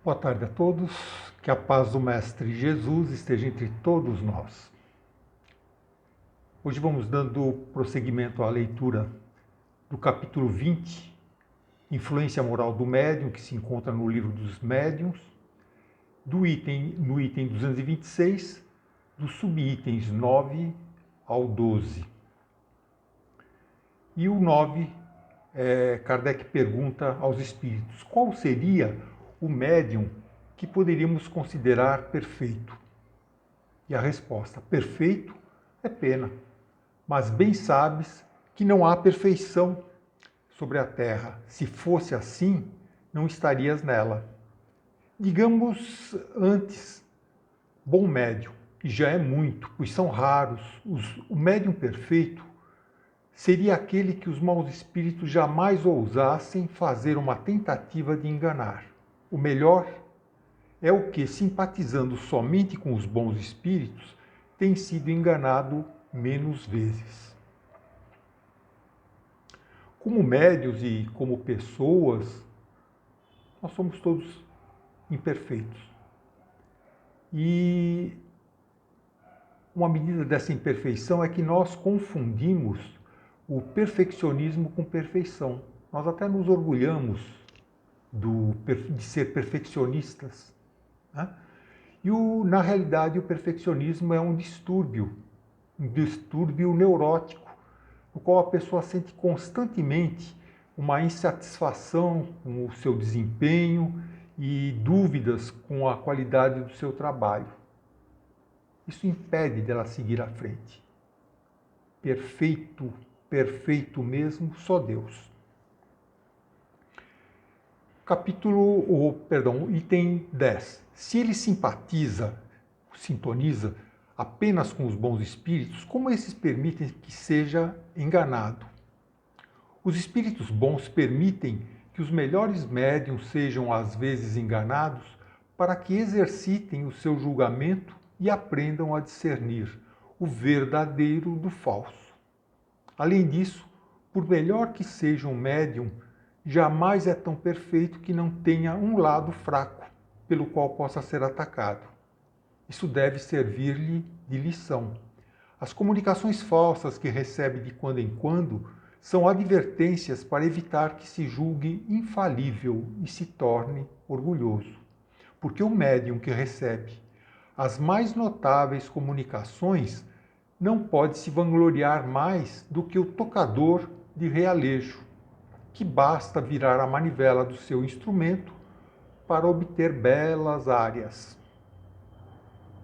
Boa tarde a todos, que a paz do Mestre Jesus esteja entre todos nós. Hoje vamos dando prosseguimento à leitura do capítulo 20, Influência Moral do Médium, que se encontra no Livro dos Médiuns, no item 226, dos subitens 9 ao 12. E o 9, Kardec pergunta aos espíritos, qual seria o médium que poderíamos considerar perfeito? E a resposta, perfeito é pena, mas bem sabes que não há perfeição sobre a terra. Se fosse assim, não estarias nela. Digamos antes, bom médium, que já é muito, pois são raros. O médium perfeito seria aquele que os maus espíritos jamais ousassem fazer uma tentativa de enganar. O melhor é o que, simpatizando somente com os bons espíritos, tem sido enganado menos vezes. Como médios e como pessoas, nós somos todos imperfeitos. E uma medida dessa imperfeição é que nós confundimos o perfeccionismo com perfeição. Nós até nos orgulhamos de ser perfeccionistas, né? E na realidade o perfeccionismo é um distúrbio neurótico, no qual a pessoa sente constantemente uma insatisfação com o seu desempenho e dúvidas com a qualidade do seu trabalho. Isso impede dela seguir à frente. Perfeito mesmo, só Deus. Item 10. Se ele sintoniza apenas com os bons espíritos, como esses permitem que seja enganado? Os espíritos bons permitem que os melhores médiuns sejam às vezes enganados para que exercitem o seu julgamento e aprendam a discernir o verdadeiro do falso. Além disso, por melhor que seja um médium, jamais é tão perfeito que não tenha um lado fraco pelo qual possa ser atacado. Isso deve servir-lhe de lição. As comunicações falsas que recebe de quando em quando são advertências para evitar que se julgue infalível e se torne orgulhoso. Porque o médium que recebe as mais notáveis comunicações não pode se vangloriar mais do que o tocador de realejo, que basta virar a manivela do seu instrumento para obter belas áreas.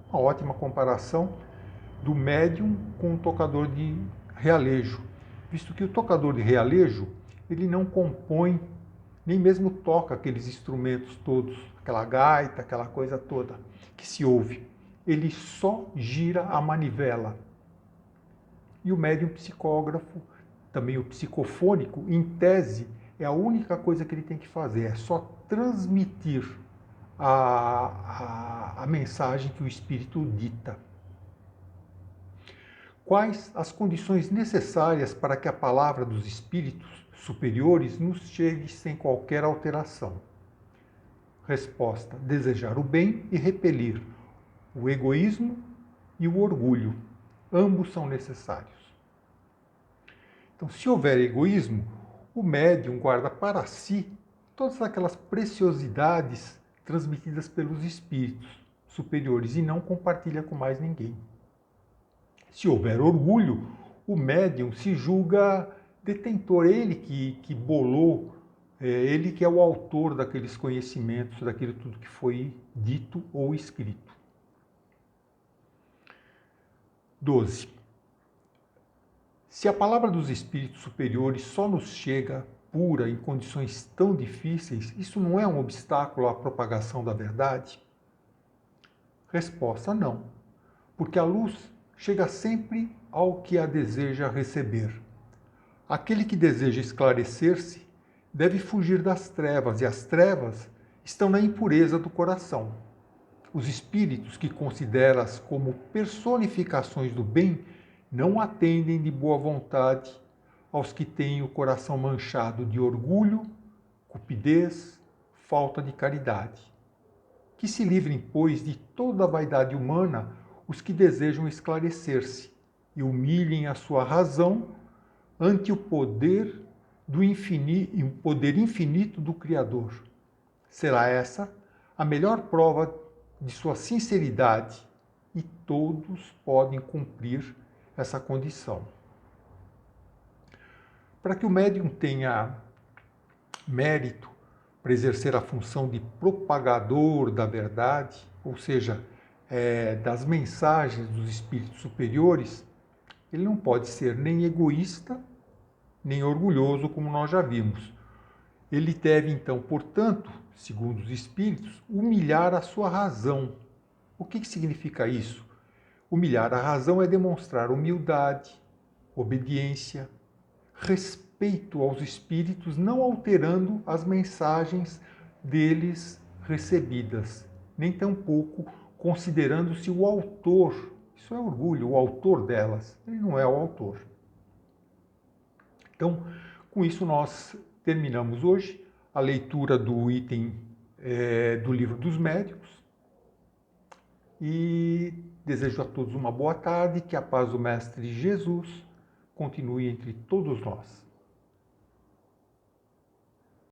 Uma ótima comparação do médium com o tocador de realejo, visto que o tocador de realejo, ele não compõe, nem mesmo toca aqueles instrumentos todos, aquela gaita, aquela coisa toda que se ouve. Ele só gira a manivela. E o médium psicógrafo, também o psicofônico, em tese, é a única coisa que ele tem que fazer, é só transmitir a mensagem que o espírito dita. Quais as condições necessárias para que a palavra dos espíritos superiores nos chegue sem qualquer alteração? Resposta: desejar o bem e repelir o egoísmo e o orgulho. Ambos são necessários. Então, se houver egoísmo, o médium guarda para si todas aquelas preciosidades transmitidas pelos espíritos superiores e não compartilha com mais ninguém. Se houver orgulho, o médium se julga detentor, ele que bolou, ele que é o autor daqueles conhecimentos, daquilo tudo que foi dito ou escrito. 12. Se a palavra dos espíritos superiores só nos chega pura em condições tão difíceis, isso não é um obstáculo à propagação da verdade? Resposta: não, porque a luz chega sempre ao que a deseja receber. Aquele que deseja esclarecer-se deve fugir das trevas, e as trevas estão na impureza do coração. Os espíritos que consideras como personificações do bem não atendem de boa vontade aos que têm o coração manchado de orgulho, cupidez, falta de caridade. Que se livrem, pois, de toda a vaidade humana os que desejam esclarecer-se e humilhem a sua razão ante o poder o poder infinito do Criador. Será essa a melhor prova de sua sinceridade e todos podem cumprir essa condição. Para que o médium tenha mérito para exercer a função de propagador da verdade, ou seja, das mensagens dos espíritos superiores, ele não pode ser nem egoísta, nem orgulhoso, como nós já vimos. Ele deve, então, portanto, segundo os espíritos, humilhar a sua razão. O que significa isso? Humilhar a razão é demonstrar humildade, obediência, respeito aos espíritos, não alterando as mensagens deles recebidas, nem tampouco considerando-se o autor. Isso é orgulho, o autor delas. Ele não é o autor. Então, com isso nós terminamos hoje a leitura do item do Livro dos Médiuns e desejo a todos uma boa tarde, que a paz do Mestre Jesus continue entre todos nós.